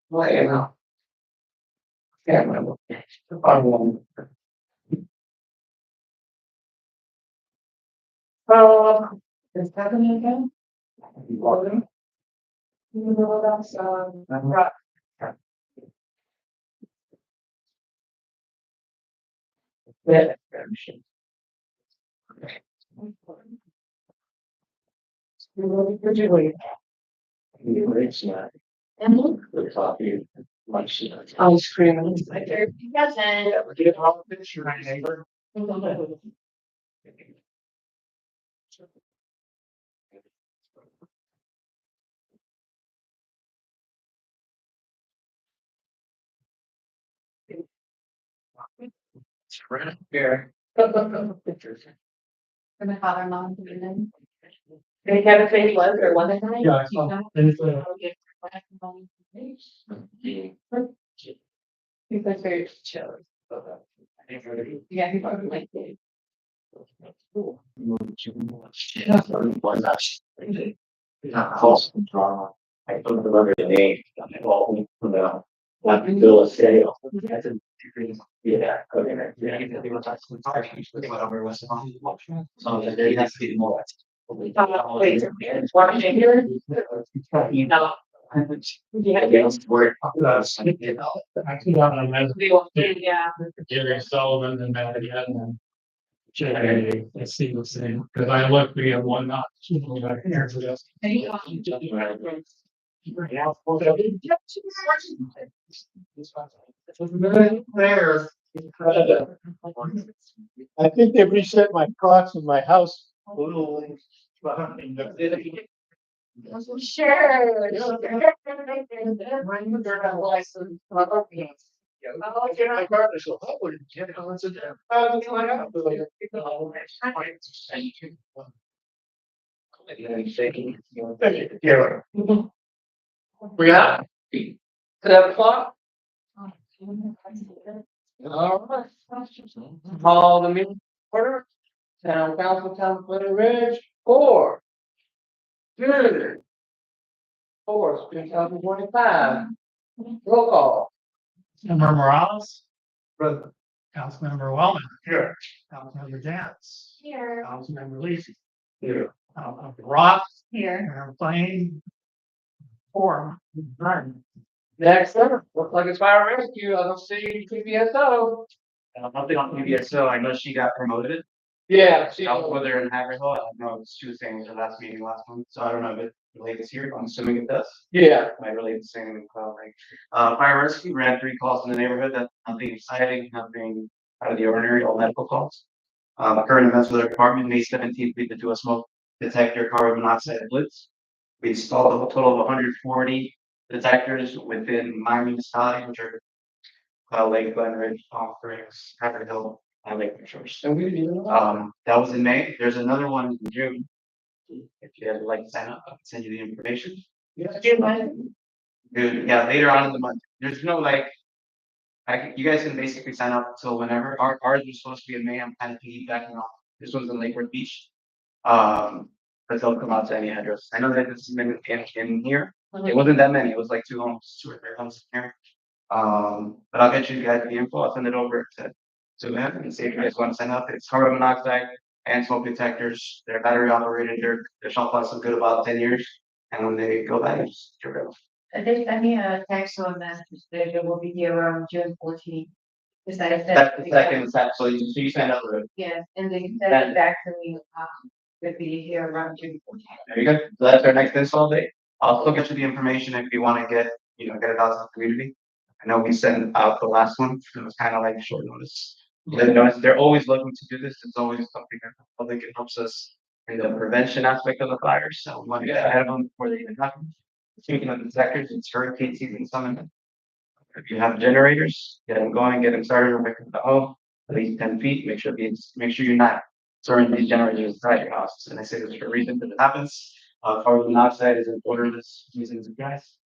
Well, you know, can't remember. Um, is happening again? Water? You know, that's, right. Yeah. Usually, you raise that. The coffee, lunch. Ice cream and like there. Doesn't. Get all the picture, my neighbor. It's right here. Pictures. For my father and mom to be in. They had a facelift or one night? Yeah, I saw. There's a- He's like very chill. Yeah, he probably like it. False drama. I don't remember the name. Well, no. Like Bill of Sale. That's a degree. Yeah. Okay. Yeah. They were talking whatever was on. So they have to be more. Wait, watch it here. You know. Yeah, against word. I see that on that. Yeah. Jerry Sullivan and Matt Young. Jay, I see the same, because I looked me at one not. Years ago. There. I think they reset my clocks in my house. A little. Sure. Yeah. We got 7 o'clock. All right. Call the meeting order. Town council, town Pleasant Ridge, 2, 2025. Roll call. Member Morales, Present. Councilmember Wellman, Here. Councilmember Janice, Here. Councilmember Lisi, Here. Councilmember Roth, Here. Mayor Payne. Four. Next up, looks like it's fire rescue. I don't see PBSO. Nothing on PBSO. I know she got promoted. Yeah. I was with her in Haverhill. I don't know, she was saying her last meeting last month, so I don't know if it relates here. I'm assuming it does. Yeah. Might relate the same with call like fire rescue ran 3 calls in the neighborhood. That's nothing exciting, nothing out of the ordinary, all medical calls. Current events with our department, May 17th, we did do a smoke detector carbon monoxide blitz. We installed a total of 140 detectors within my municipality, which are Lake Glen Ridge, Palm Springs, Haverhill, and Lake Shores. And we didn't even know. That was in May. There's another one in June. If you guys would like to sign up, I can send you the information. Yeah. Dude, yeah, later on in the month. There's no like, you guys can basically sign up until whenever. Ours was supposed to be in May. I'm kind of piggybacking off. This one's in Lake Worth Beach. But they'll come out to any address. I know that this has been in here. It wasn't that many. It was like 2 homes, 2 or 3 homes in here. But I'll get you guys the info. I'll send it over to them and see if you guys want to sign up. It's carbon monoxide and smoke detectors. They're battery operated. Their shelf life is good about 10 years. And when they go bad, you just get rid of them. They sent me a text on that, that will be here around June 14th. Because I said. That's the second step. So you sign up for it. Yeah, and they sent it back to me, would be here around June 14th. There you go. So that's our next install date. I'll still get you the information if you want to get it out to the community. I know we sent out the last one. It was kind of like short notice. They're always looking to do this. It's always something that the public helps us in the prevention aspect of the fires. So we want to get ahead of them before they even happen. Speaking of the sectors, it's hurricane season coming. If you have generators, get them going, get them started, or make them the home, at least 10 feet. Make sure you're not storing these generators inside your house. And I say this for a reason, because it happens. Carbon monoxide is an odorless using of gas.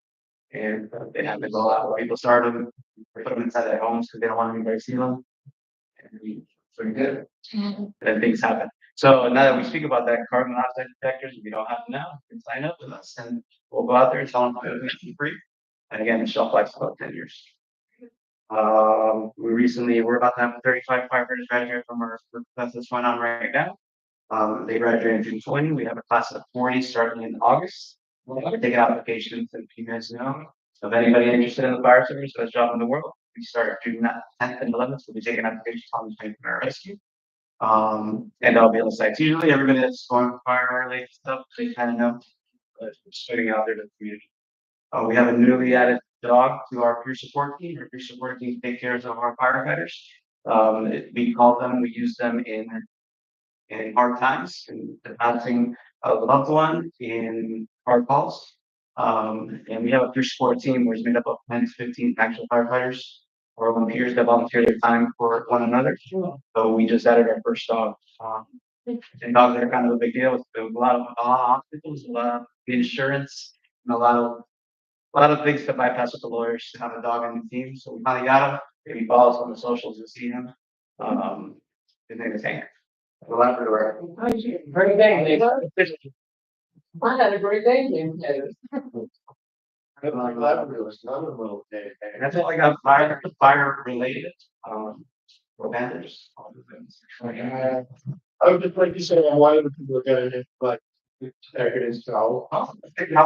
And they have to go out where people start them, put them inside their homes because they don't want anybody to see them. And we sort good. And then things happen. So now that we speak about that carbon monoxide detectors, if you don't have them now, you can sign up with us and we'll go out there and tell them how to do it free. And again, the shelf life's about 10 years. We're about to have 35 firefighters graduate from our class that's going on right now. They graduated in June 20. We have a class of 40 starting in August. We're taking applications, and if you guys know of anybody interested in the fire service, best job in the world. We start June 10th and 11th. We'll be taking applications on the Training Fire Rescue. And I'll be on the sites. Usually everybody that's going fire related stuff, they kind of know, but just putting it out there to the community. We have a newly added dog to our peer support team. Our peer support team takes care of our firefighters. We call them, we use them in hard times, in the passing of a loved one, in hard calls. And we have a peer support team which is made up of 10 to 15 actual firefighters or volunteers that volunteer their time for one another. So we just added our first dog. And dogs are kind of a big deal. There's a lot of hospitals, a lot of insurance, and a lot of things to bypass with the lawyers to have a dog on the team. So we finally got him. If you follow us on the socials, you'll see him. His name is Hank. The Labrador. Great day. I had a great day. And that's all I got fire related. For vendors, all the things. I would just like to say, I wanted people to get it, but it is so. How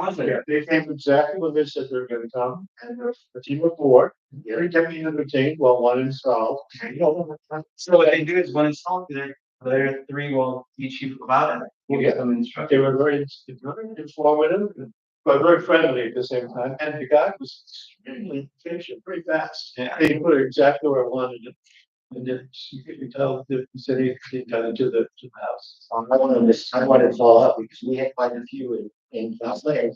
was it? They came exactly when they said they were gonna come, and the team of four, every kept me entertained while one installed. So what they do is when it's all good, the other three will teach you about it. Give you some They instruction. were very informative, but very friendly at the same time, and the guy was extremely patient, pretty fast. Yeah. They put it exactly where I wanted it. And then you could tell the city, kind of to the house. I wanted to follow up because we had quite a few in South Lake.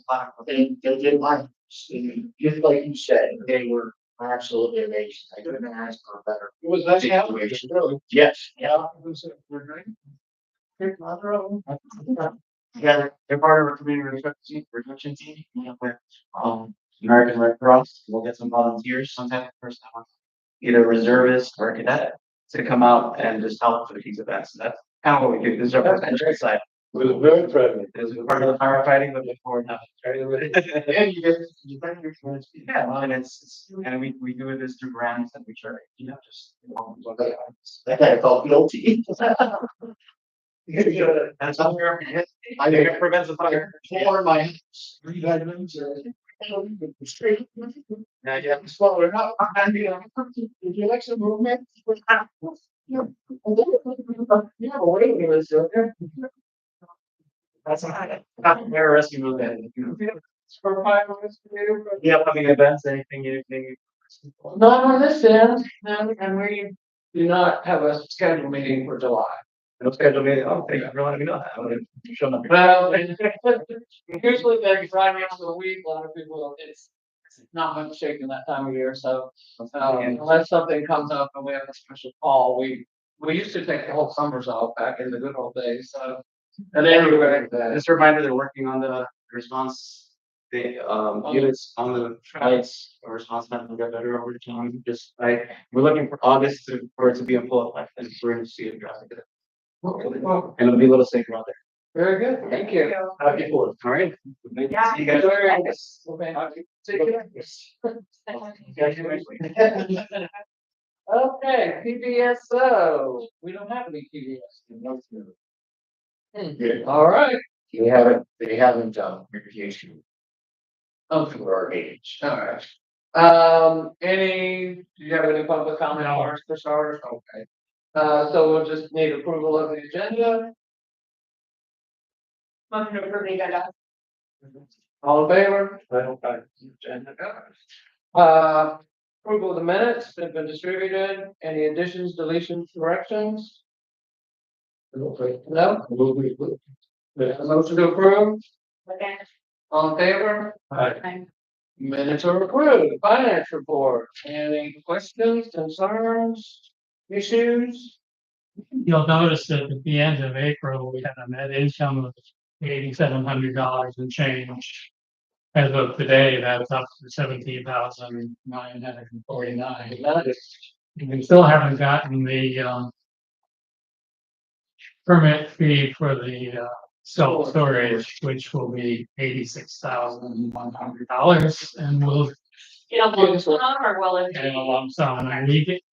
They did like, just like you said, they were absolutely amazing. I couldn't ask for a better. It was nice situation. really. Yes, Yeah. It was, we're great. Yeah, they're part of our community reduction team, with, American Red Cross. We'll get some volunteers, sometimes the first time, either reservist or cadet, to come out and just help for these events. That's kind of what we do. This is our prevention side. It was very friendly. This is part of the firefighting, but before now. And you bring your friends. Yeah, and and we do this through grants and we try, just. that guy felt guilty. That's how we're, I think it prevents a fire. For my 3 vitamins or. Straight. Yeah, yeah. Slower up. Would you like some movement? Yeah, wait, it was okay. That's not their rescue movement. For 5 minutes, The upcoming events, anything. not on this end, and we do not have a scheduled meeting for July. No schedule meeting. Oh, thank you for letting me know that. I would have shown up. Well, usually they're Friday of the week, a lot of people, it's not much shaking that time of year, so. Unless something comes up and we have a special call, we used to take the whole summers off back in the good old days, so. And anyway, Just a reminder, they're working on the response, the units on the sites, our response time will get better over time. We're looking for August for it to be in full effect, and we're going to see it drastically. well, And it'll be a little safer out there. very good, thank you. Happy for All right. Yeah. See you guys. Okay. Okay, PBSO, we don't have any PBS. All right, They haven't done review okay, for our age. all right. Do you have any public comment for starters? Okay. So we'll just need approval of the agenda. Motion to approve the agenda. All in favor? Approval of the minutes that have been distributed. Any additions, deletions, corrections? No? Motion to approve? Okay. All in favor? Fine. Minutes are approved. Finance report. Any questions, concerns, issues? You'll notice that at the end of April, we had a net income of $8,700 and change. As of today, that's up to 17,949. We still haven't gotten the permit fee for the self-storage, which will be $86,100, and we'll In a lump sum or will it And a be? lump sum, and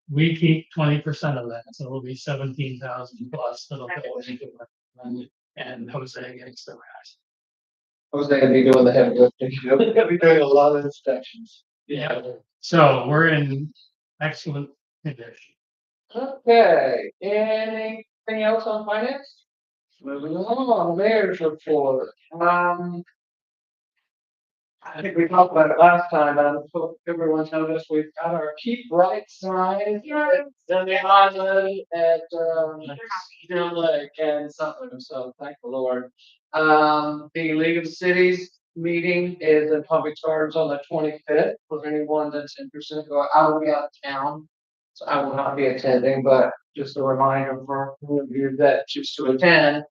we keep 20% of that, so it'll be 17,000 plus that'll go into it. And Jose gets the rest. Jose gonna be doing the heavy lifting. We're gonna be doing a lot of inspections. Yeah, so we're in excellent condition. Okay, anything else on finance? Moving along, mayor's report. I think we talked about it last time, and I hope everyone's noticed, we've got our Keep Bright sign. Yes. In the island at, Deer Lake and something, so thank the Lord. The League of Cities meeting is in public charge on the 25th, for anyone that's interested, I will be out of town. So I will not be attending, but just a reminder for who of you that choose to attend.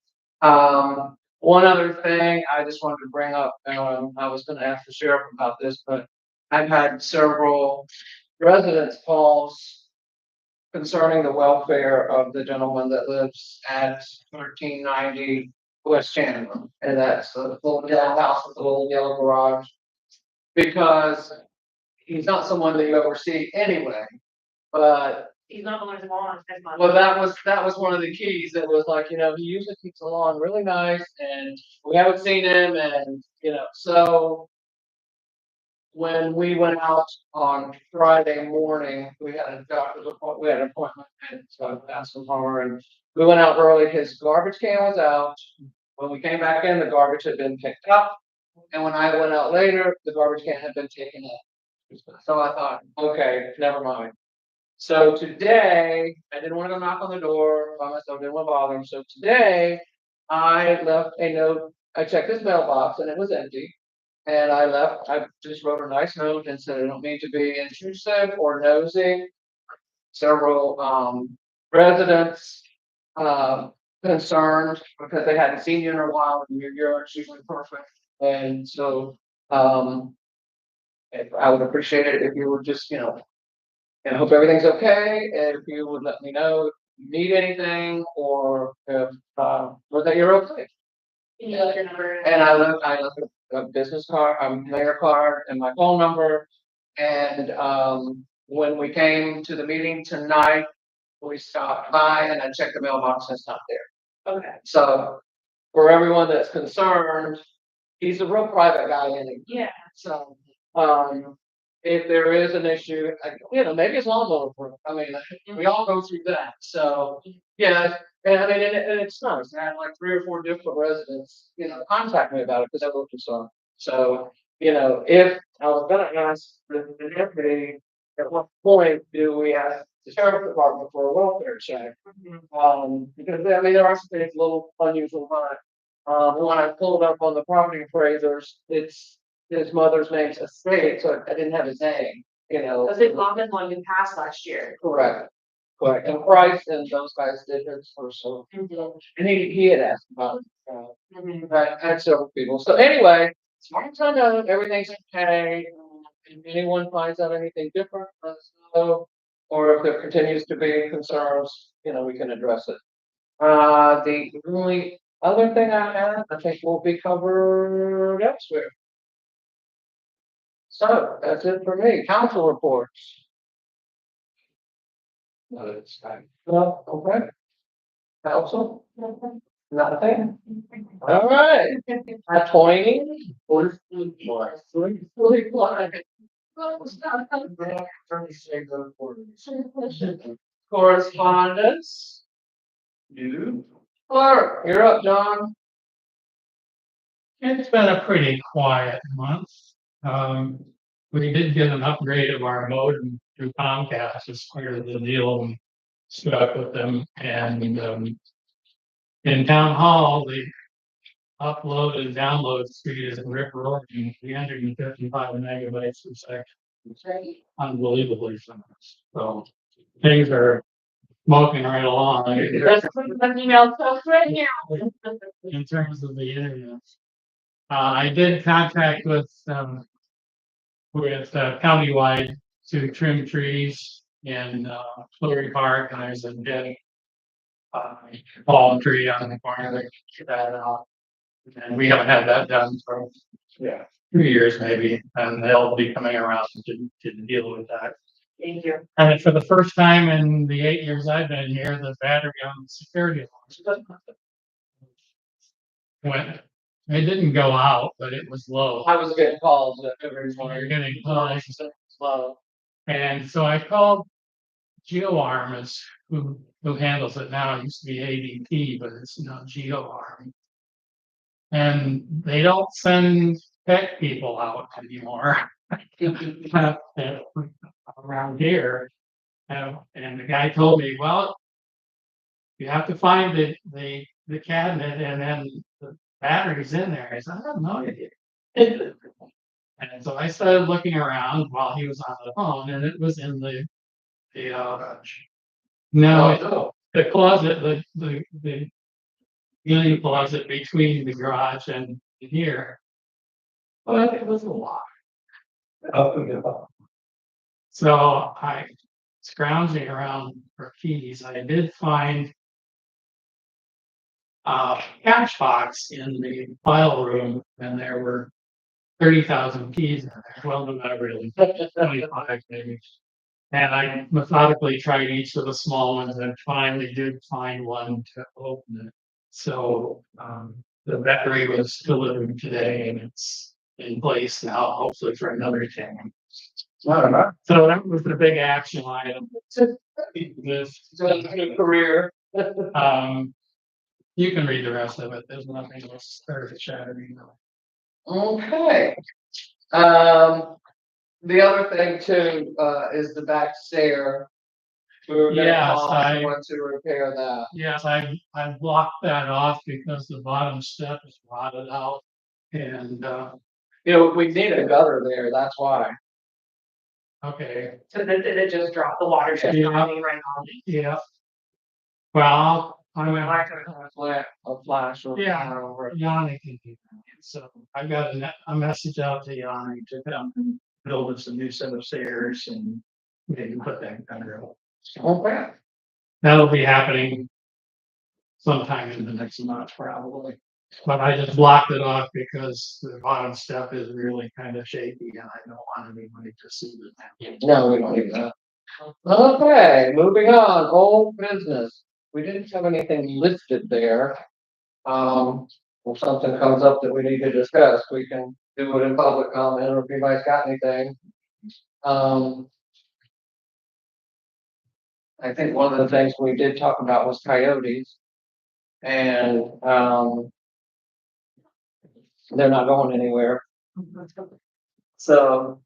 One other thing I just wanted to bring up, I was gonna ask the sheriff about this, but I've had several residents calls concerning the welfare of the gentleman that lives at 1390 West Chandler, and that's the little yellow house with the little yellow garage. Because he's not someone that you ever see anyway, but He's not the one who's on, that's my. well, that was one of the keys. That was like, he usually keeps the lawn really nice, and we haven't seen him, and so. When we went out on Friday morning, we had a doctor's appointment, we had an appointment, and so I asked him home, and we went out early. His garbage can was out. When we came back in, the garbage had been picked up, and when I went out later, the garbage can had been taken out. So I thought, okay, never mind. So today, I didn't want to go knock on the door by myself, didn't want to bother him. So today, I left a note. I checked his mailbox and it was empty. And I just wrote a nice note and said, I don't mean to be intrusive or nosy. Several residents concerned because they hadn't seen you in a while and your yard's usually perfect. And so if I would appreciate it if you would just, and I hope everything's okay. And if you would let me know if you need anything or if or that you're okay. Can you let your number? And I left a business card, mayor card and my phone number. And when we came to the meeting tonight, we stopped by and I checked the mailbox and it's not there. Okay, So for everyone that's concerned, he's a real private guy anyway. yeah. So, if there is an issue, maybe his lawn's over. I mean, we all go through that. So, yeah, and I mean, and it's nice. I had like 3 or 4 different residents, contact me about it because I looked this up. So, if I was gonna ask the deputy, at what point do we ask the sheriff's department for a welfare check? Because I mean, there are some things a little unusual, but when I pulled up on the property appraisers, it's his mother's name's estate, so I didn't have his name, Was it Longman one you passed last year? Correct. Correct, and Price and those guys did his first, so, and he had asked about it, I had several people, so anyway, as far as I know, everything's okay. If anyone finds out anything different, let us know, or if there continues to be concerns, we can address it. The only other thing I have, I think will be covered elsewhere. So that's it for me. Council reports. No, it's fine. No, okay. Council, nothing. All right. At 20. Fully blind. Correspondence. You. Clerk, you're up, John. It's been a pretty quiet month. We did get an upgrade of our modem through Comcast as part of the deal and stuck with them. And in town hall, the upload and download speed is roaring 355 megabytes per second. Unbelievably fast. So things are smoking right along. That's an email to us right now. In terms of the internet. I did contact with countywide to trim trees in Fleury Park, and there's a dead palm tree on the corner that that off. And we haven't had that done for 2 years maybe, and they'll be coming around to deal with that. Thank you. And for the first time in the 8 years I've been here, the battery on the security alarm went, it didn't go out, but it was low. I was getting calls every You're morning. getting calls. Slow. And so I called GeoArm is who handles it now. It used to be ADP, but it's now GeoArm. And they don't send tech people out anymore. Around here. And the guy told me, well, you have to find the cabinet and then the battery's in there. I said, I don't know idea. And so I started looking around while he was on the phone, and it was in the no, the closet, the union closet between the garage and here. But it was a lot. So I scrounging around for keys. I did find a cash box in the file room, and there were 30,000 keys in there. Well, not really, 25 maybe. And I methodically tried each of the small ones and finally did find one to open it. So the battery was delivered today and it's in place now, hopefully for another 10. So that was the big action item. This, Good career. you can read the rest of it. There's nothing else earth shattering. Okay. The other thing too, is the back stair. We were gonna Yes, call someone to repair that. Yes, I blocked that off because the bottom step is rotted out. And You know, we need a gutter there, that's why. okay, So that it just dropped, the water just Yeah. coming right on. yeah. Well, I went. A flash or. Yeah. Yanni can do that. So I got a message out to Yanni to come and build us a new set of stairs and maybe put that under. Okay. That'll be happening sometime in the next month, probably. But I just blocked it off because the bottom step is really kind of shaky and I don't want anybody to see that. No, we don't need that. Okay, moving on, old business. We didn't have anything listed there. If something comes up that we need to discuss, we can do it in public comment or if anybody's got anything. I think one of the things we did talk about was coyotes. And, they're not going anywhere. So,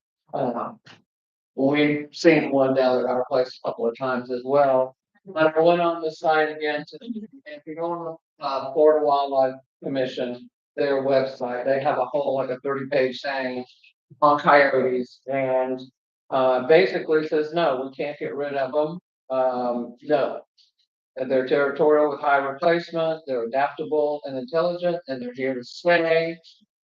we've seen one down at our place a couple of times as well. But I went on the site again to, if you go on the, Florida Wildlife Commission, their website, they have a whole, like a 30-page thing on coyotes and, basically says, no, we can't get rid of them. No. And they're territorial with high replacement, they're adaptable and intelligent, and they're here to stay.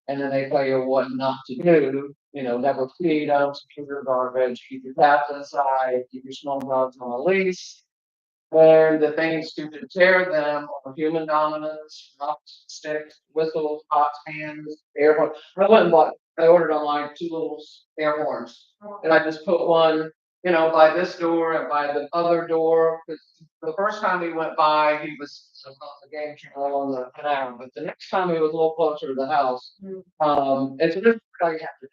And then they tell you what not to do, you know, never feed them, keep your garbage, keep your cats inside, keep your small dogs on a leash. And the things to deter them are human dominance, rocks, sticks, whistles, pots, hands, air horns. I ordered online 2 little air horns. And I just put one, you know, by this door and by the other door. 'Cause the first time we went by, he was across the game channel on the canal, but the next time he was a little closer to the house. It's just how you have to.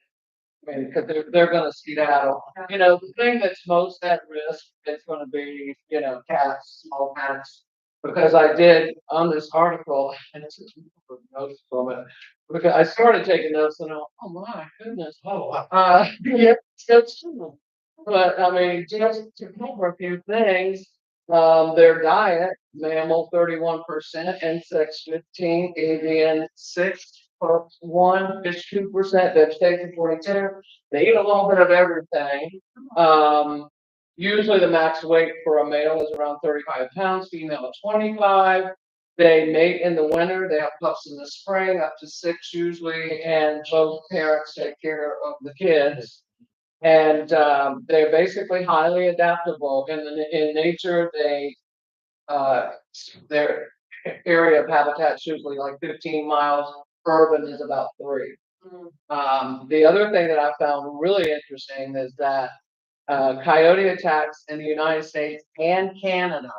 I mean, because they're gonna skedaddle. You know, the thing that's most at risk is gonna be, you know, cats, small cats. Because I did on this article, and this is notes from it, because I started taking notes and oh my goodness, yeah, it's true. But I mean, just to cover a few things, their diet, mammal 31%, insects 15, avian 6.1, fish 2%, vegetation 42. They eat a little bit of everything. Usually the max weight for a male is around 35 pounds, female at 25. They mate in the winter, they have pups in the spring, up to 6 usually, and both parents take care of the kids. And they're basically highly adaptable. In nature, their area of habitat is usually like 15 miles. Urban is about 3. The other thing that I found really interesting is that coyote attacks in the United States and Canada,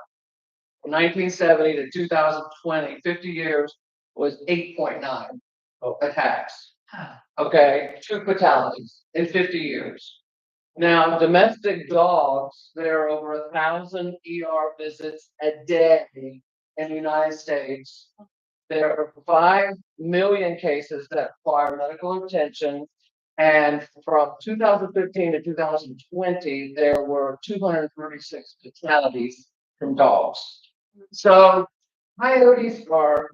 from 1970 to 2020, 50 years, was 8.9 attacks. Okay, 2 fatalities in 50 years. Now, domestic dogs, there are over 1,000 ER visits a day in the United States. There are 5 million cases that require medical attention. And from 2015 to 2020, there were 236 fatalities from dogs. So coyotes are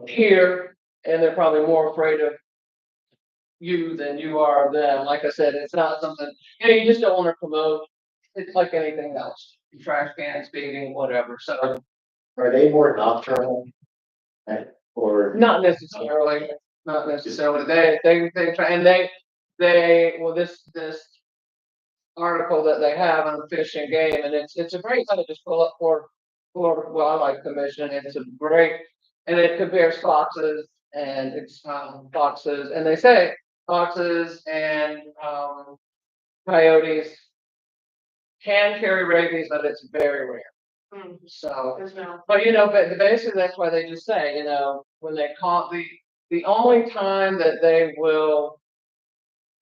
here, and they're probably more afraid of you than you are them. Like I said, it's not something, you just don't want to promote. It's like anything else, trash cans, speeding, whatever. So Are they more nocturnal? Or? not necessarily, not necessarily. They try, and well, this article that they have on Fish and Game, and it's a great kind of just pull up for Wildlife Commission. It's a great, and it compares foxes and foxes, and they say foxes and coyotes can carry rabies, but it's very rare. So, but but basically that's why they just say, when they call the only time that they will,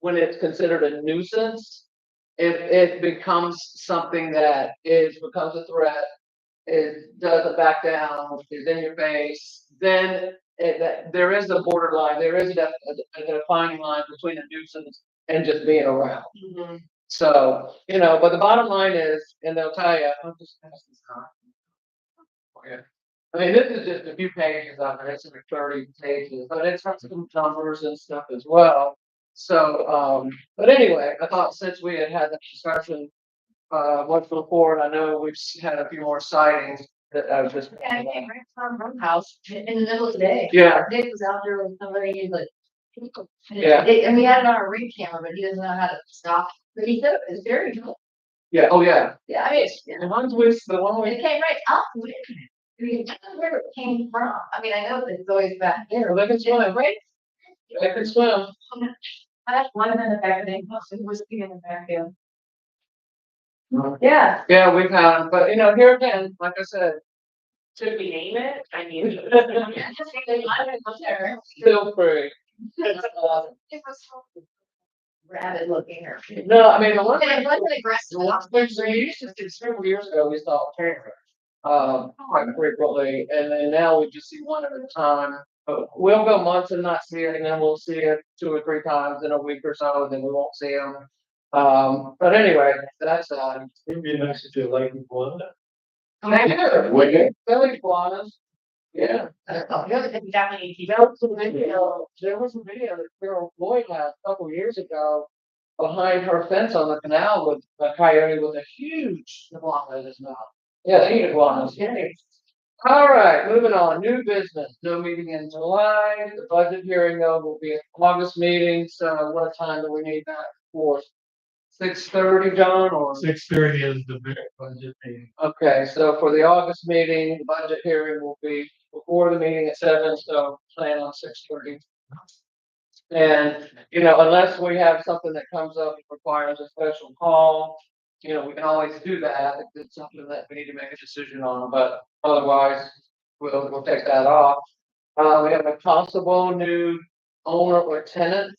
when it's considered a nuisance, if it becomes something that becomes a threat, it doesn't back down, is in your face, then there is a borderline, there is a defining line between a nuisance and just being around. So, but the bottom line is, and they'll tell you, I'll just pass this on. Yeah. I mean, this is just a few pages of it, it's like 30 pages, but it's got some numbers and stuff as well. So, but anyway, I thought since we had that discussion, once before, and I know we've had a few more sightings that I was just. Yeah, I came right from her house in the middle of the day. Yeah. Nick was out there with somebody, he's like. Yeah. And we had it on a ring camera, but he doesn't know how to stop, but he said it was very good. Yeah, oh, yeah. Yeah, I mean, The ones with, the one it with, came right up with it. I mean, I don't know where it came from. I mean, I know that it's always back there. well, they can swim, Right. they can swim. I have one in the back, and most of it was in the back end. Yeah. Yeah, we've had them, but here again, like I said, Should we name it? I mean. feel free. It was rabid looking or. No, I mean, the one It thing, wasn't aggressive. the one thing we used to do several years ago, we saw a pair. Quite frequently, and then now we just see one at a time. But we'll go months and not see it, and then we'll see it 2 or 3 times in a week or so, and then we won't see them. But anyway, that's It'd be nice if you like one. Would you? Philly iguanas. Yeah. The other thing we definitely need to keep. There was a video that Carol Floyd had a couple years ago behind her fence on the canal with a coyote with a huge iguana in his mouth. Yeah, they eat iguanas. All right, moving on, new business, no meeting in July, the budget hearing though will be an August meeting, so what time do we need that for? 6:30, John, or? 6:30 is the big budget meeting. Okay, so for the August meeting, the budget hearing will be before the meeting at 7, so plan on 6:30. And, unless we have something that comes up that requires a special call, we can always do that if it's something that we need to make a decision on, but otherwise, we'll take that off. We have a possible new owner or tenant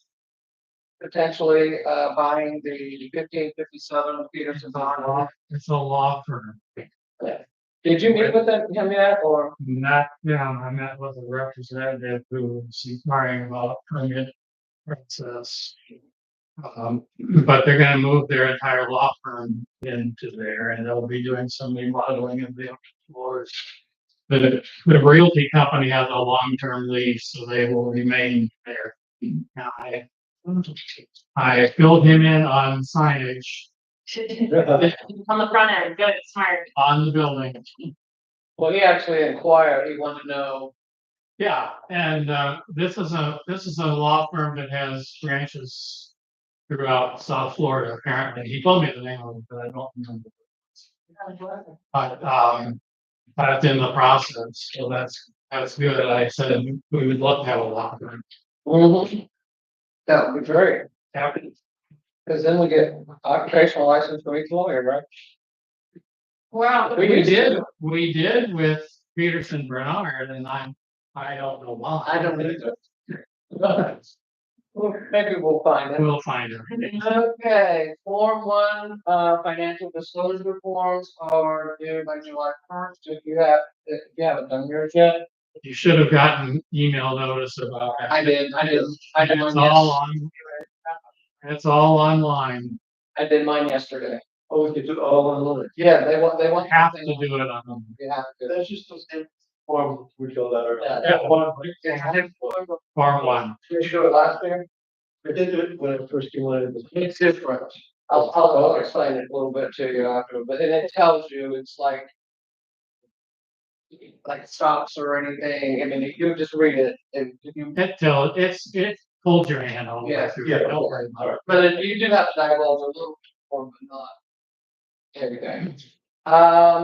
potentially, buying the 1557 Peterson Pond. It's a law firm. Did you meet with him yet, or? Not, I met with a representative who was inquiring about permit process. But they're gonna move their entire law firm into there, and they'll be doing some remodeling of the floors. The realty company has a long-term lease, so they will remain there. Now, I filled him in on signage On the front end, good, smart. on the building. Well, he actually inquired, he wanted to know. Yeah, and this is a law firm that has branches throughout South Florida, apparently. He told me the name of it, but I don't remember. But that's in the process, so that's That's good. I said we would love to have a locker room. Mhm. That would be great, Happy. because then we get occupational license for each lawyer, right? Wow. We did with Peterson Bernard and I don't know why. I don't either. Well, maybe we'll find it. We'll find her. Okay, Form 1, financial disclosure forms are due by July 1st. If you haven't done yours yet. You should have gotten email notice about that. I did. It's all on. It's all online. I did mine yesterday. Oh, we could do all online. Yeah, they want. Have to do it on. You have to. That's just the same form we filled out earlier. Yeah. One, Form 1. Did you do it last year? I did it when I first came on. It's different. I'll explain it a little bit to you after, but it tells you, it's like stocks or anything. I mean, you just read it and you, It holds your hand all the way Yeah, through. yeah. Don't worry about it. but you do have to divulge a little more, but not everything.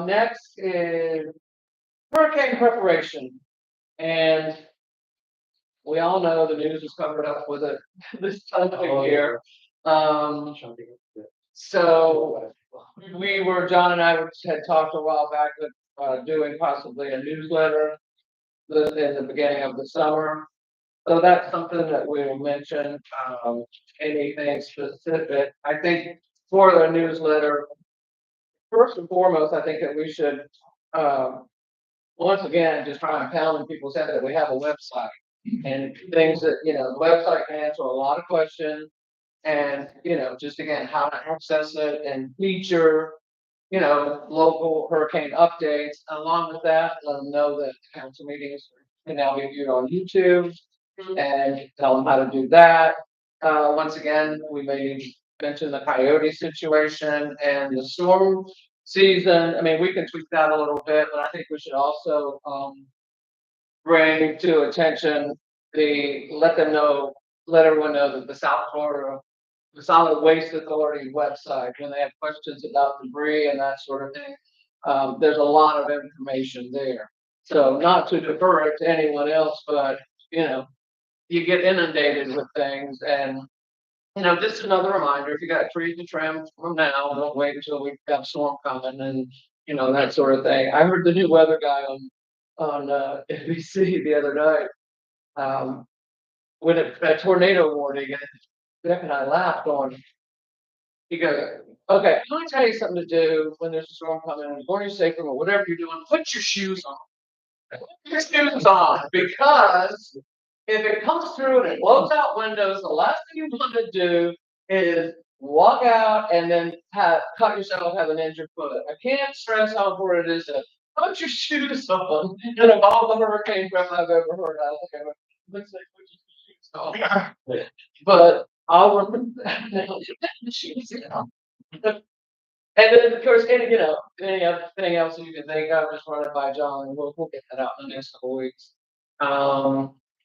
Next is hurricane preparation. And we all know the news is covered up with it this time of year. So John and I had talked a while back that doing possibly a newsletter in the beginning of the summer. So that's something that we'll mention, anything specific. I think for the newsletter, first and foremost, I think that we should, once again, just try and pound in people's head that we have a website and things that, the website can answer a lot of questions. And, just again, how to access it and feature, local hurricane updates. Along with that, let them know that council meetings can now be viewed on YouTube and tell them how to do that. Once again, we may mention the coyote situation and the storm season. I mean, we can tweak that a little bit, but I think we should also, bring to attention let everyone know that the South Florida, the Solid Waste Authority website, when they have questions about debris and that sort of thing, there's a lot of information there. So not to defer it to anyone else, but, you get inundated with things and, just another reminder, if you got trees to trim from now, don't wait until we've got a storm coming and, that sort of thing. I heard the new weather guy on NBC the other night, with a tornado warning, and Beck and I laughed on. He goes, okay, let me tell you something to do when there's a storm coming, or you're safe or whatever you're doing, put your shoes on. Put your shoes on, because if it comes through and it blows out windows, the last thing you want to do is walk out and then cut yourself, have an injured foot. I can't stress how important it is to put your shoes on. And of all the hurricane prep I've ever heard, I think let's say put your shoes on. But I'll remember that now. Shoes on. And then, of course, anything else you can think of, just run it by John, and we'll get that out in the next couple of weeks.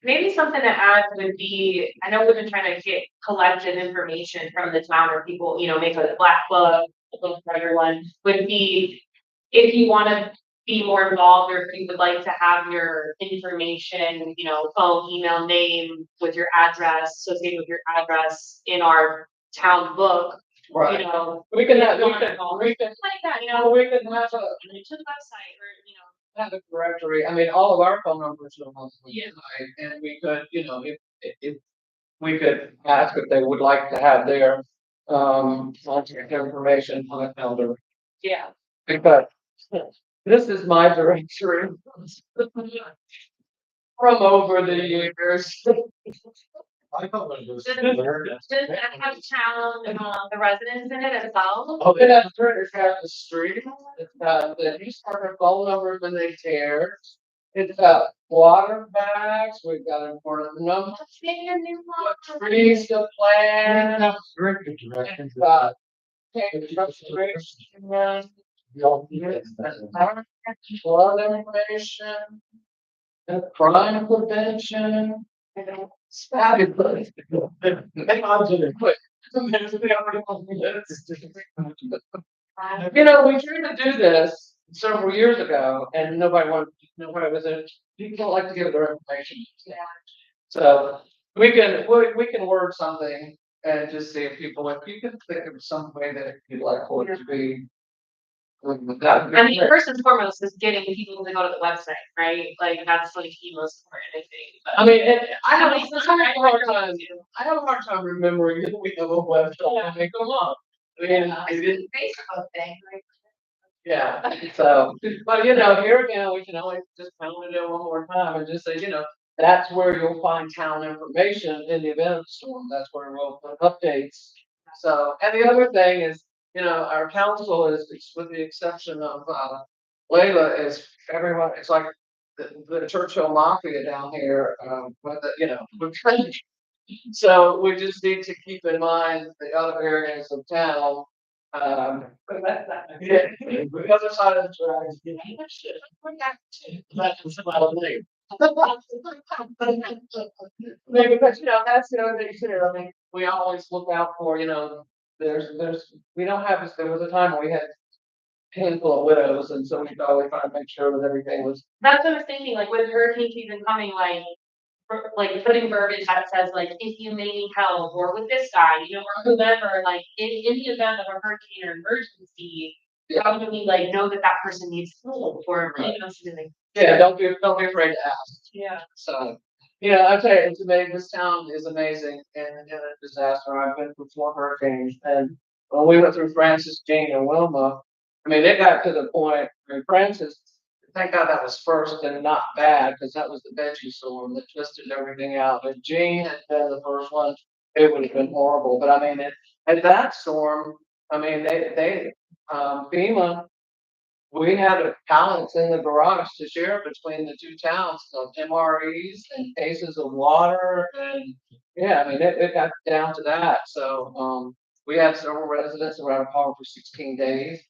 Maybe something to add would be, I know we've been trying to collected information from the town or people, make a black book for everyone, would be if you want to be more involved or if you would like to have your information, phone, email, name with your address, associated with your address in our town book. Right. We can have, like that, we can have we can have to the website or, have a directory. I mean, all of our phone numbers are on the Yeah. website, and we could, if we could ask if they would like to have their contact information on a calendar. yeah. Because this is my directory from over the years. I thought it was. Does that have town, the residents in it as well? Oh, it has Turner's got the street, it's got the newspaper phone numbers when they tear. It's got water bags, we've got important numbers, Let's make your new what one. trees to plant. Directed It's directions. got tank restoration, flood information, and crime prevention. It's fabulous. Hang on to it. Quick. You know, we tried to do this several years ago and nobody was in, people don't like to give their information. Yeah. So we can word something and just see if people, if you can think of some way that you'd like for it to be. That would be I mean, great. first and foremost is getting people to go to the website, right? Like, that's like the most important thing, but. I mean, I have, Somebody's I have a hard time, listening. I have a hard time remembering that we have a website. I mean, come on. I mean, it is- Facebook thing, right? yeah, so, but you know, here again, we can always just pound it in one more time and just say, you know, that's where you'll find town information in the event of a storm. That's where we'll put updates. So, and the other thing is, you know, our council is, with the exception of, Layla, is everyone, it's like the Churchill Mafia down here, but the, you know, we're trying. So we just need to keep in mind the other areas of town. Yeah, the other side of the tracks. That's about it. Maybe, but you know, that's the other thing too. I mean, we always look out for, you know, we don't have this, there was a time where we had a handful of widows, and so we always try to make sure that everything was. That's what I was thinking, like with hurricane season coming, like putting verbiage that says like, if you may need help, or with this guy, you know, or whoever, like in the event of a hurricane or emergency. How do we like know that that person needs help or, you know, something? Yeah, don't be afraid to ask. Yeah. So, you know, I tell you, it's amazing. This town is amazing in a disaster. I've been through 4 hurricanes, and when we went through Francis, Jane, and Wilma, I mean, it got to the point. I mean, Francis, thank God that was first and not bad, because that was the veggie storm that twisted everything out. If Jane had been the first one, it would have been horrible. But I mean, at that storm, I mean, FEMA. We had pallets in the garage to share between the two towns of MREs and cases of water, and yeah, I mean, it got down to that. So, we had several residents around Palmer for 16 days.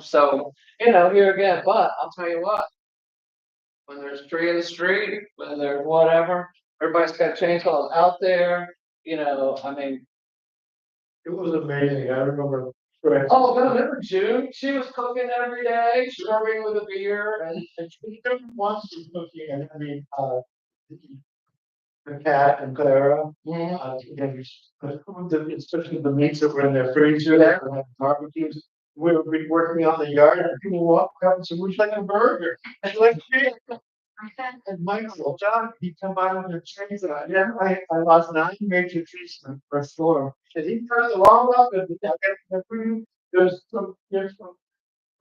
So, you know, here again, but I'll tell you what, when there's a tree in the street, when there's whatever, everybody's got chainsaws out there, you know, I mean. It was amazing. I remember. Francis- Oh, no, remember June? She was cooking every day, serving with a beer, And she wants to cooking, and I mean, the cat and Clara, again, especially the meats that were in their freezer, that were barbecues. We were working on the yard and people walk up and say, would you like a burger? And like, "Yeah." And Michael, John, he come by with the trees and I lost 9 major trees for a storm. And he turned the wrong up and there's some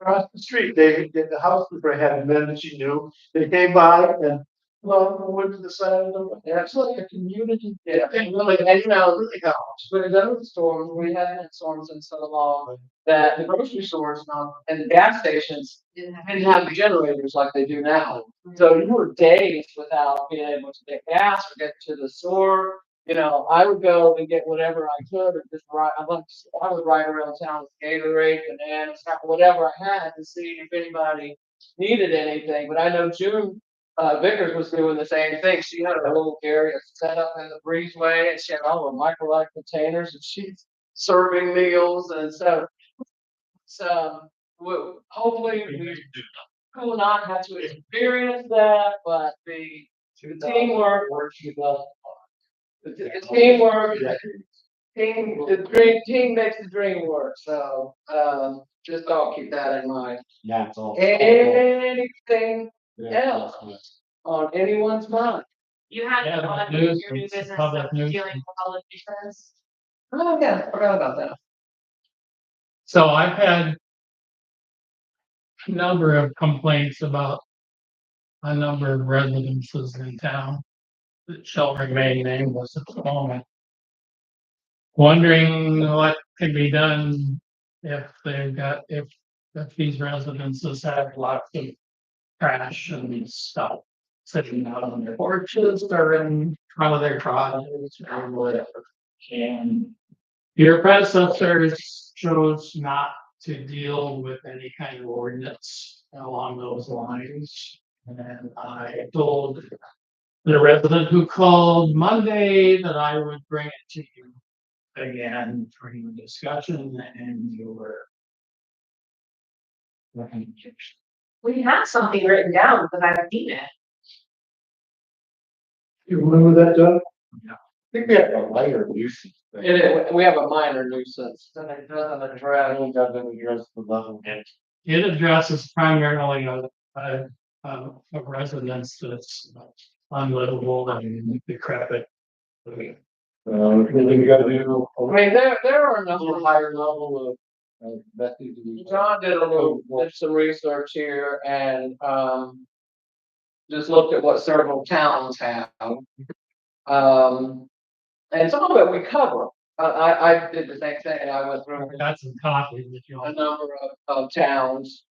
across the street. The housekeeper had men that she knew. They came by and went to the side of the road. It's like a community. Yeah, and really, and you know, really helps. But in other storms, we haven't had storms in so long that the grocery stores now and the gas stations didn't have the generators like they do now. So you were days without being able to get gas or get to the store. You know, I would go and get whatever I could, or just ride. I would ride around town with Gatorade, bananas, whatever I had to see if anybody needed anything. But I know June Vickers was doing the same thing. She had a little area set up in the breezeway, and she had all the microwave containers, and she's serving meals, and so hopefully we will not have to experience that, but the teamwork works together. The teamwork, team makes the dream work. So just all keep that in mind. That's all. Anything else on anyone's mind? You had Yeah, on news, your new it's business public of news. dealing with public defense. Oh yeah, I forgot about that. So I've had a number of complaints about a number of residences in town that shall remain nameless at the moment. Wondering what could be done if these residences have lots of trash and stuff sitting out on their porches or in front of their garages or whatever. And your predecessors chose not to deal with any kind of ordinance along those lines. And I told the resident who called Monday that I would bring it to you again for your discussion, and you were We have something written down because I've seen it. You remember that, Doug? I think we have a minor nuisance. We have a minor nuisance, and it doesn't address. The level. It addresses primarily a residence that's unlivable and decrepit. Then we gotta do I mean, there are a a number little of. higher level of, that needs to be. John did some research here and, just looked at what several towns have. And some of it we cover. I did the same thing. I went through I've got some copies if you a want. number of towns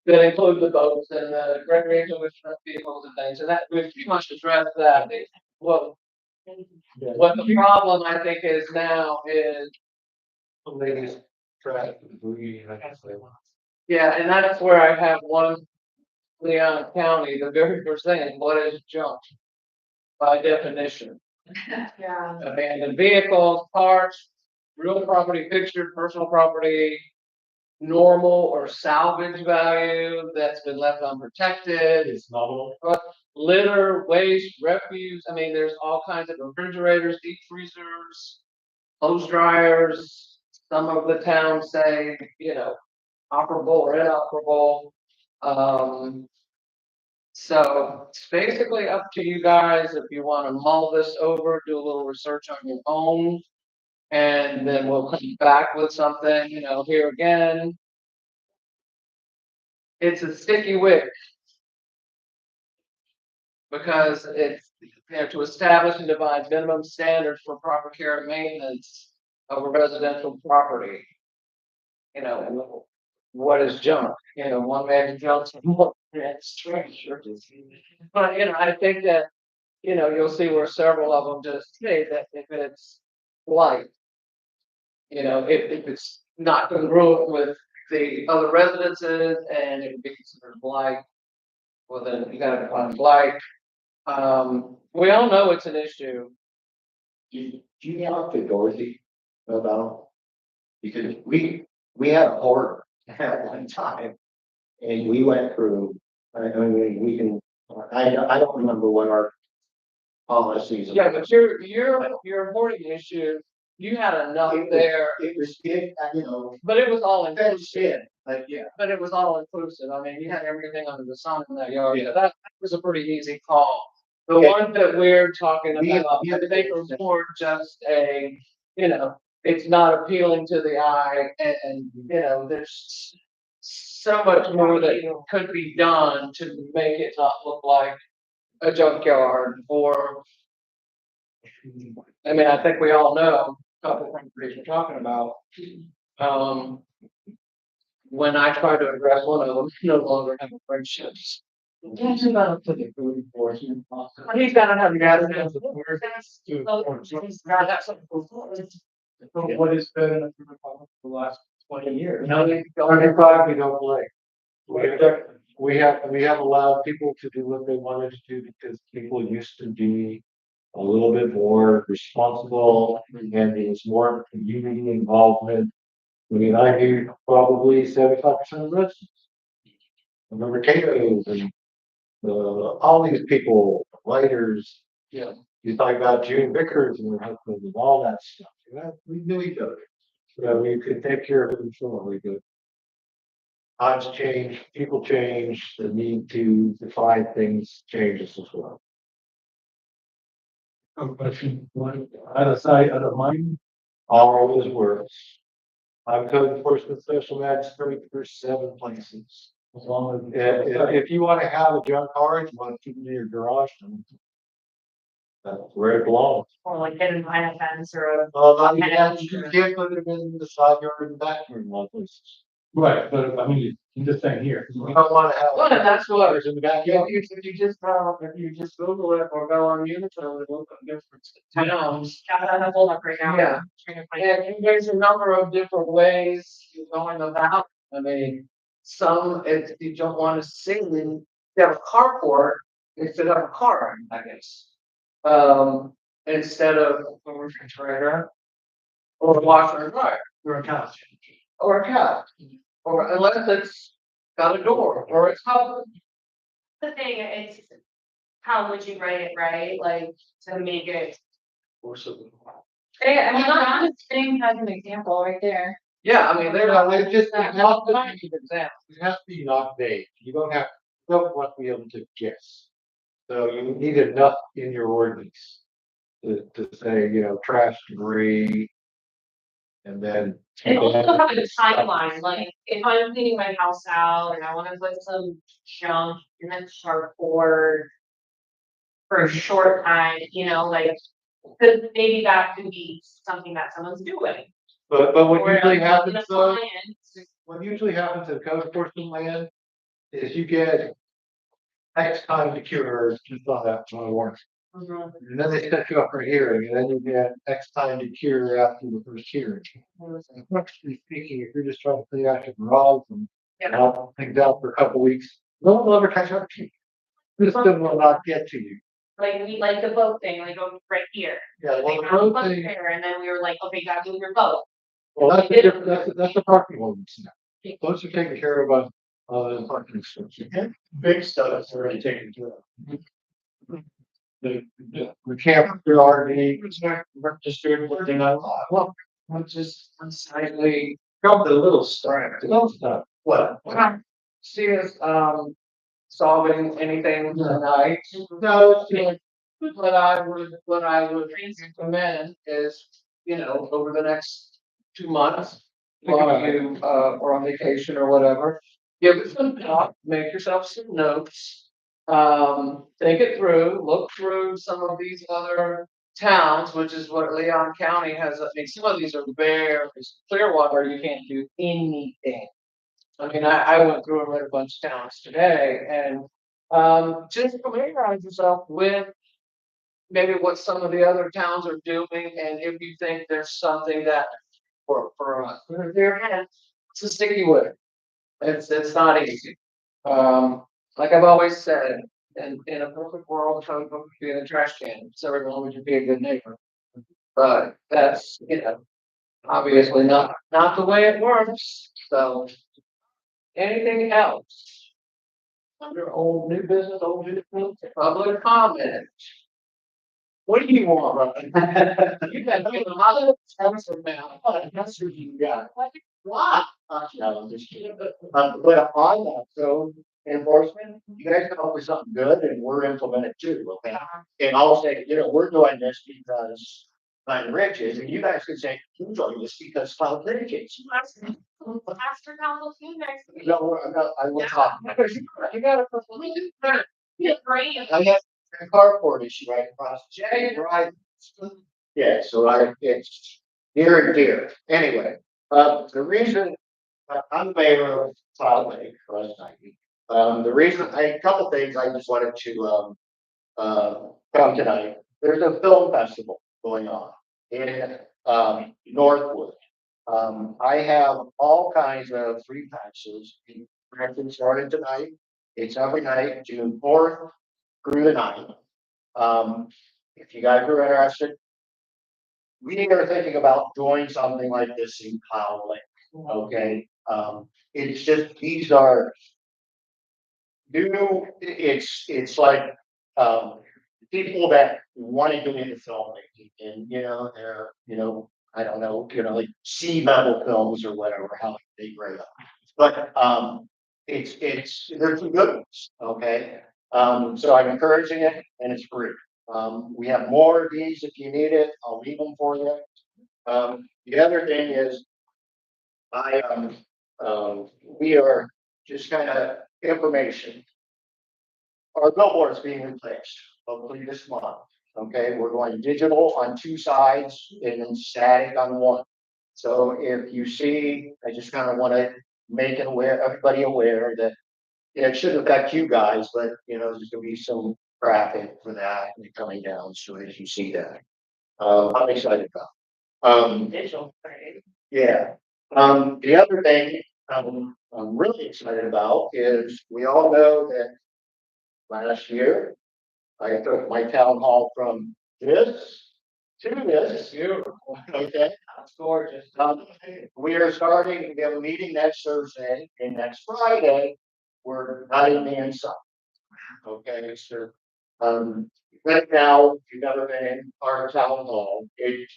that include the boats and the recreational vehicles and things, and that we pretty much addressed that. What the problem I think is now is, Ladies, try. yeah, and that's where I have one, Leon County, the very first thing is what is junk? By definition, Yeah. abandoned vehicles, parts, real property pictured, personal property, normal or salvage value that's been left unprotected, It's novel. litter, waste, refuse. I mean, there's all kinds of refrigerators, deep freezers, clothes dryers. Some of the towns say, operable or inoperable. So it's basically up to you guys if you want to mull this over, do a little research on your own. And then we'll come back with something, here again. It's a sticky wick. Because it's, to establish and divide minimum standards for proper care and maintenance of a residential property. What is junk? One man jumps and one man's treasure. But, I think that, you'll see where several of them just say that if it's blight. If it's not congruent with the other residences and it would be considered blight. Well, then you gotta define blight. We all know it's an issue. Do you talk to Dorothy about? Because we had a hoarder at one time. And we went through, I mean, we can, I don't remember what our policies. Yeah, but your hoarding issue, you had enough there, It was big, but it was all that's inclusive. it, like, yeah. But it was all inclusive. I mean, you had everything under the sun in that yard. Yeah. That was a pretty easy call. The Okay. one that we're talking We- about, we- I think was more just it's not appealing to the eye and, there's so much more that could be done to make it not look like a junkyard or, I mean, I think we all know a couple of properties we're talking about. When I try to address one of them, no longer have a friendship. He's gotta have the guys. What has been the last 20 years? No, they don't. 25, we don't play. We have allowed people to do what they wanted to do because people used to be a little bit more responsible and there was more community involvement. I mean, I knew probably 75% of residents. I remember Cato's and all these people, writers, you talk about June Vickers and her husband and all that stuff. We knew each other. So we could take care of it really good. Times change, people change, the need to define things changes as well. Question, out of sight, out of mind, always works. I'm code enforcement special magistrate for 7 places. As long as, if you wanna have a junk car, you wanna keep it in your garage, then that's where it belongs. Or like hidden behind a fence or a. Well, you can't put it in the side yard and back yard in a lot of places. Right, but I mean, I'm just saying here. You don't wanna have. Well, and that's what- cars in the backyard. If you just Google it or go on YouTube and look at different towns. Got that hold up right now. Yeah. Trying to find it. And there's a number of different ways you're going about. I mean, some, if you don't want to sing, you have a carport instead of a car, I guess. Instead of a refrigerator. Or a washer and dryer. You're a couch. Or a couch. Or unless it's got a door, or it's covered. The thing, it's, how would you write it, right? Like, to make it. Hey, I mean, Ron Spring has an example right there. Yeah, I mean, they're not, It's just, not it has to an be, example. it has to be not vague. You don't want to be able to guess. So you need enough in your ordinance to say, trash, debris. And then. And also have a timeline, like, if I'm cleaning my house out and I wanna put some junk in the carport. For a short time, like, cause maybe that could be something that someone's doing. But what Or usually a happens though, client. what usually happens in code enforcement land is you get X time to cure just on that warrant. Mhm. And then they set you up for a hearing, and then you get X time to cure after the first hearing. And practically speaking, if you're just trying to clean out your garage and Yeah. help things out for a couple weeks, no one will ever catch up to you. This system will not get to you. Like, we like the boat thing, like, over right here. Yeah, They well, the found a road boat thing, there, and then we were like, okay, gotta move your boat. well, that's a different, that's a parking ordinance now. Those are taken care of on parking restrictions. Big stuff is already taken care of. The camp, there are the, Registered within a law. well, Which is unsightly. Come the little stuff. little stuff. What? See us, solving anything tonight. No, it's like, What I would recommend is, over the next 2 months, while you, are on vacation or whatever, give it some thought, make yourself some notes. Think it through, look through some of these other towns, which is what Leon County has. I mean, some of these are very, Clearwater, you can't do anything. I mean, I went through and read a bunch of towns today, and just familiarize yourself with maybe what some of the other towns are doing, and if you think there's something that for their head, it's a sticky wicket. It's not easy. Like I've always said, in a perfect world, code book would be in a trash can, so everyone would be a good neighbor. But that's, obviously not the way it works, so. Anything else? Under old new business, public comment. What do you want, Ron? You got me a lot of answer now. What answer you got? What? No, I'm just kidding. But on that, so enforcement, you guys come up with something good and we're implementing too, okay? And I'll say, we're doing this because Cloud Ridge is, and you guys can say, you're doing this because Cloud Ridge is. After council too next week. No, I will talk. You gotta. Yeah, great. I have a carport issue right across. Right. Yeah, so it's near and dear. Anyway, the reason I'm the mayor of Cloud Lake, West Nike. The reason, a couple things I just wanted to, come tonight. There's a film festival going on in, Northwood. I have all kinds of free passes. It started tonight. It's every night, June 4th through the 9th. If you guys are interested, we are thinking about doing something like this in Cloud Lake. Okay, it's just, these are new, it's like, people that want to get into filmmaking and, they're, I don't know, like sea level films or whatever, how they grade up. But, there's some good ones, okay? So I'm encouraging it and it's free. We have more of these if you need it, I'll leave them for you. The other thing is, we are just kind of information. Our billboard's being replaced, hopefully this month. Okay, we're going digital on 2 sides and then static on 1. So if you see, I just kind of want to make everybody aware that it shouldn't affect you guys, but there's gonna be some traffic for that coming down. So as you see that, I'm excited about. Digital, right? Yeah. The other thing I'm really excited about is we all know that last year I took my town hall from this to this. Beautiful. Okay. That's gorgeous. We are starting, we have a meeting next Thursday and next Friday. we're not in the inside. Okay, so, right now, if you've never been in our town hall, it's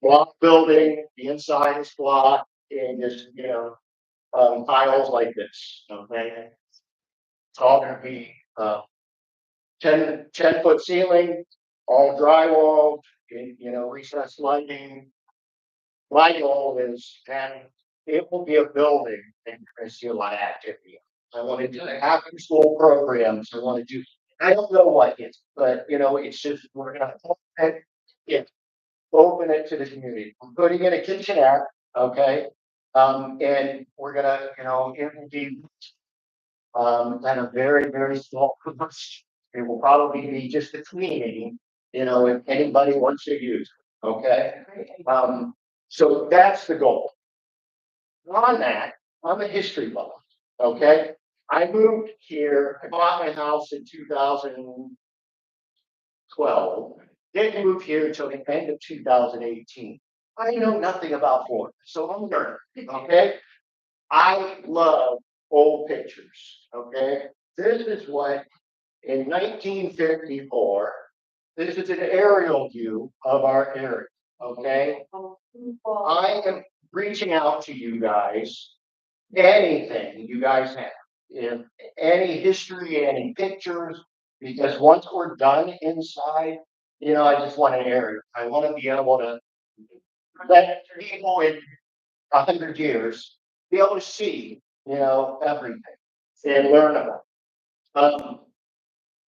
block building, the inside is block, and just, tiles like this, okay? It's all gonna be, 10 foot ceiling, all drywall, recessed lighting. My goal is, and it will be a building and you're gonna see a lot of activity. I want to do after school programs. I want to do, I don't know what yet, but it's just, we're gonna open it to the community. I'm putting in a kitchenette, okay? And we're gonna, it will be at a very, very small cost. It will probably be just a cleaning, if anybody wants to use it, okay? So that's the goal. On that, I'm a history buff, okay? I moved here, I bought my house in 2012. Didn't move here until the end of 2018. I know nothing about Florida, so I'm learning, okay? I love old pictures, okay? This is what, in 1954, this is an aerial view of our area, okay? I am reaching out to you guys, anything you guys have, if any history, any pictures, because once we're done inside, I just want an area. I want to be able to let people in 100 years be able to see, everything and learn about it.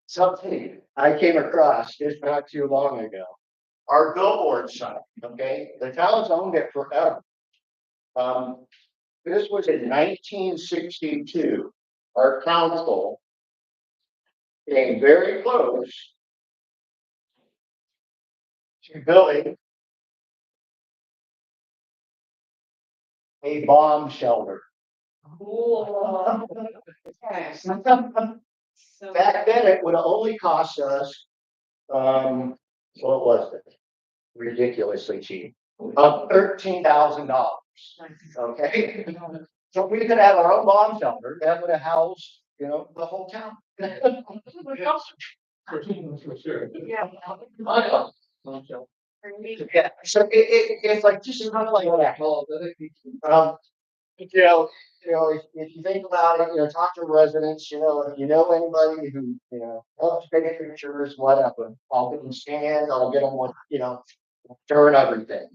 Something I came across just not too long ago. Our billboard sign, okay, the town's owned it forever. This was in 1962. Our council came very close to building a bomb shelter. Back then, it would only cost us, what was it? Ridiculously cheap, $13,000. Okay, so we could have our own bomb shelter that would have housed, the whole town. For sure. Yeah. Yeah, so it's like just kind of like that. If you think about it, talk to residents, if you know anybody who, helps take pictures, whatever, I'll get them scanned, I'll get them with, turn everything.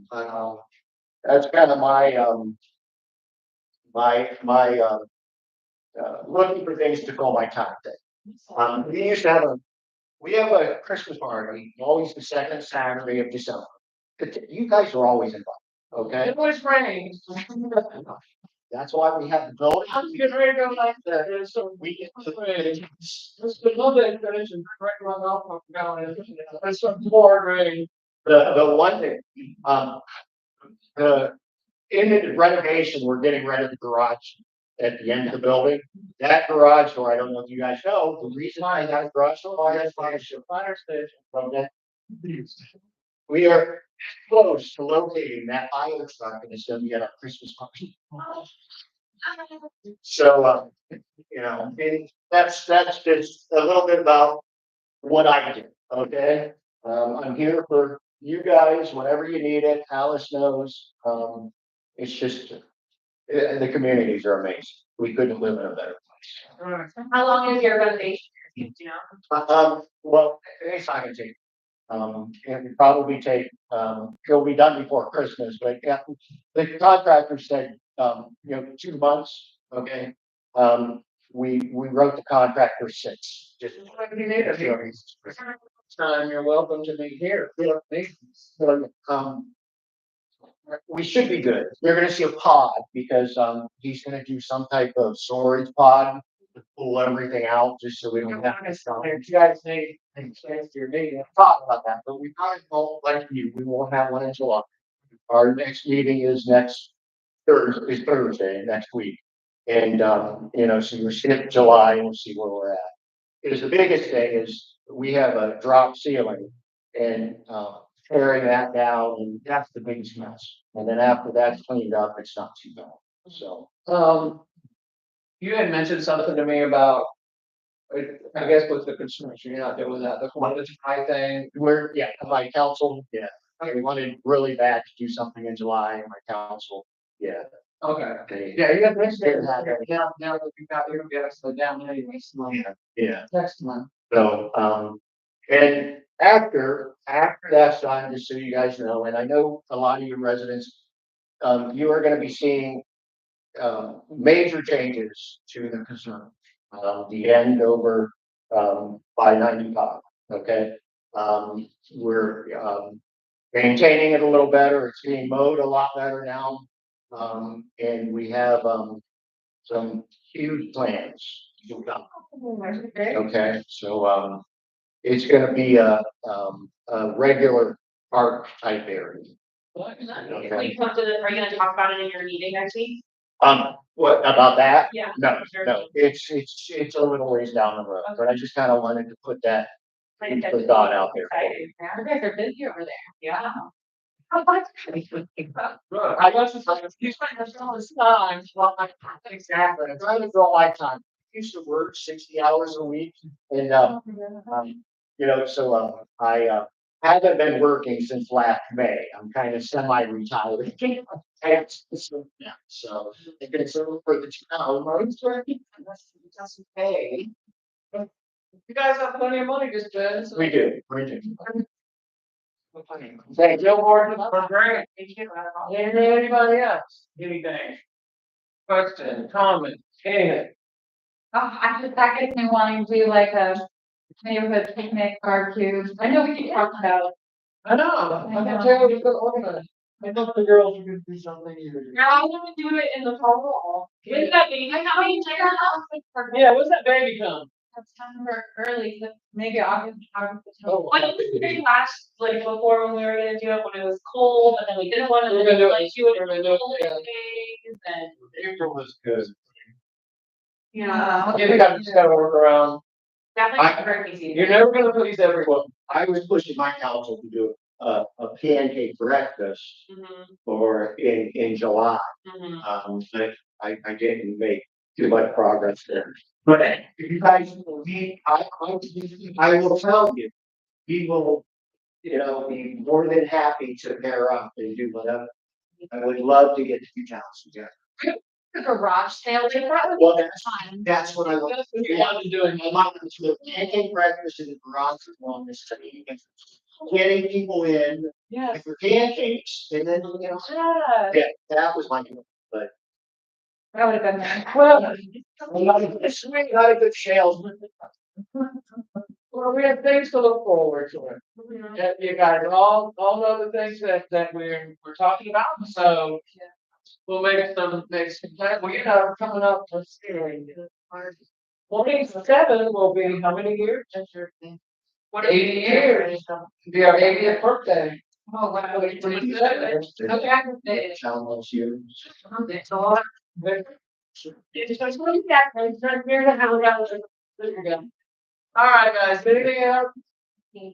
That's kind of my looking for things to fill my time thing. We have a Christmas party, always the second Saturday of December. You guys are always invited, okay? It was raining. That's why we have the building. I was getting ready to go like that, and so We get to rain. Just a little bit, finish and correct my mouth down. It's some more rain. the one thing, the in the renovation, we're getting rid of the garage at the end of the building. That garage door, I don't know if you guys know, the reason I got garage door, that's fire station. Okay. We are close to locating that fire truck and it's gonna be at our Christmas party. So, and that's just a little bit about what I do, okay? I'm here for you guys, whenever you need it, Alice knows, it's just, the communities are amazing. We couldn't live in a better place. How long is your renovation? Do you know? Well, it's not gonna take, it would probably take, it'll be done before Christmas, but yeah, the contractor said, 2 months, okay? We wrote the contract for 6, just. Time you're welcome to be here. We should be good. You're gonna see a pod because, he's gonna do some type of storage pod to pull everything out, just so we don't have to stop. If you guys need, thanks to your meeting. Talk about that, but we probably won't like you. We won't have one in July. Our next meeting is next Thursday, next week. And, so we're skip July and we'll see where we're at. Because the biggest thing is we have a drop ceiling and, tearing that down, and that's the biggest mess. And then after that's cleaned up, it's not too bad. So, You had mentioned something to me about. I guess with the construction, you're not doing that, the quantity thing. We're, yeah, my council, yeah, we wanted really bad to do something in July, my council, yeah. Okay. Yeah, you have mentioned that, now that we got your guys down anyway, so Yeah, next month. so, and after that's done, just so you guys know, and I know a lot of your residents, you are gonna be seeing, major changes to the concern. The end over, by 95, okay? We're, maintaining it a little better, it's being mowed a lot better now. And we have, some huge plans to come. Okay, so, it's gonna be a regular park type area. Will you come to the, are you gonna talk about it in your meeting next week? What about that? Yeah. No, it's a little ways down the road, but I just kind of wanted to put that thought out there. Excited. You guys are busy over there. Yeah. I guess it's like, you spend all this time, well, Exactly, I'm trying to fill my time. I used to work 60 hours a week and, you know, so, I haven't been working since last May. I'm kind of semi-retired. Yeah, so, I've been serving for the town. doesn't pay. You guys have plenty of money to spend. so- We do. Thank you, Warden, for great. Anybody else, anything? Question, comment, anything? Oh, I just, that gets me wanting to do like a neighborhood picnic barbecue. I know we can talk about. I know, I can tell you good organize. I thought the girls were gonna do something either. Now I wanna do it in the fall. When's that baby coming? Yeah, when's that baby come? September early, so maybe August. Oh. What did we do last, like before when we were gonna do it, when it was cold, but then we didn't wanna We're gonna do it- like do it. we're gonna do it, cold yeah. days and, April was good. yeah. You just gotta work around, Definitely very easy. you're never gonna please everyone. I was pushing my council to do a pancake breakfast for in July. But I didn't make too much progress there. But if you guys, I will tell you, we will, you know, be more than happy to pair up and do whatever. I would love to get the two towns together. Garage sale, like that would Well, be fun. that's what I want. That's what you want to do. I want to do a pancake breakfast in the garage as long as getting people in Yeah. for pancakes and then, you know, yeah, that was my goal. But That would have been nice. Well, I'm not a good swing, not a good salesman. well, we have things to look forward to. Yeah, you guys all know the things that we're talking about, so. We'll make some plans, well, you know, coming up, let's see. 27 will be how many years? What 80 years, be our 80th birthday. Oh, wow. Okay, 27. Okay, I can say it. Challenge you. So, it's just what you got, it's right here to have around. There you go. All right, guys, anything else? Yeah,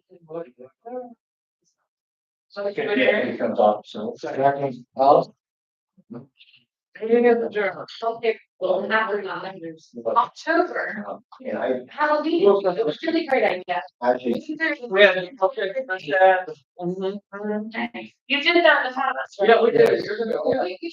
it comes off, so. Anything at the journal? Okay, well, not really, October, And I Halloween, it was really great idea. actually. We had, okay, that's that. You did that in the past, right? Yeah, we did. Years ago. You should